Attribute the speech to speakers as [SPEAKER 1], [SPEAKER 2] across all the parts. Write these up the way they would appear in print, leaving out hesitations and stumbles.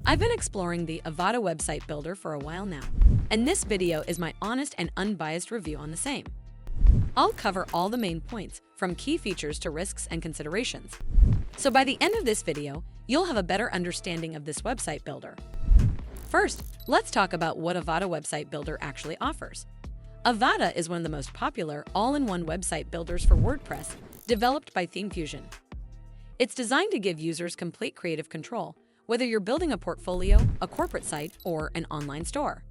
[SPEAKER 1] I've been exploring the Avada website builder for a while now, and this video is my honest and unbiased review on the same. I'll cover all the main points, from key features to risks and considerations. So by the end of this video, you'll have a better understanding of this website builder. First, let's talk about what Avada website builder actually offers. Avada is one of the most popular all-in-one website builders for WordPress, developed by ThemeFusion. It's designed to give users complete creative control, whether you're building a portfolio, a corporate site, or an online store.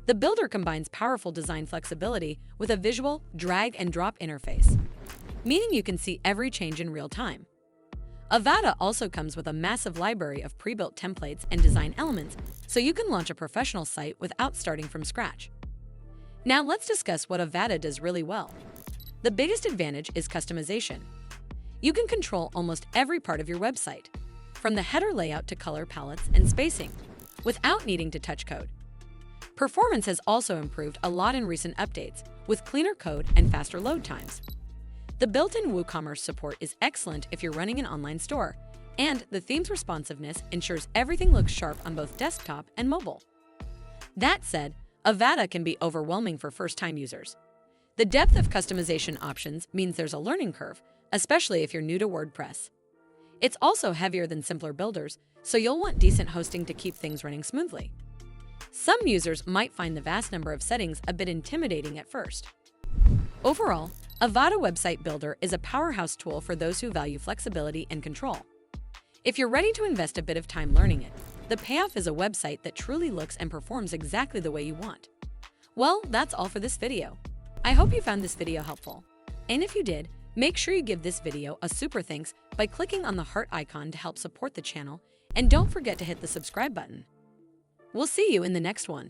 [SPEAKER 1] The builder combines powerful design flexibility with a visual drag-and-drop interface, meaning you can see every change in real time. Avada also comes with a massive library of pre-built templates and design elements, so you can launch a professional site without starting from scratch. Now let's discuss what Avada does really well. The biggest advantage is customization. You can control almost every part of your website, from the header layout to color palettes and spacing, without needing to touch code. Performance has also improved a lot in recent updates, with cleaner code and faster load times. The built-in WooCommerce support is excellent if you're running an online store, and the theme's responsiveness ensures everything looks sharp on both desktop and mobile. That said, Avada can be overwhelming for first-time users. The depth of customization options means there's a learning curve, especially if you're new to WordPress. It's also heavier than simpler builders, so you'll want decent hosting to keep things running smoothly. Some users might find the vast number of settings a bit intimidating at first. Overall, Avada Website Builder is a powerhouse tool for those who value flexibility and control. If you're ready to invest a bit of time learning it, the payoff is a website that truly looks and performs exactly the way you want. Well, that's all for this video. I hope you found this video helpful. And if you did, make sure you give this video a super thanks by clicking on the heart icon to help support the channel, and don't forget to hit the subscribe button. We'll see you in the next one.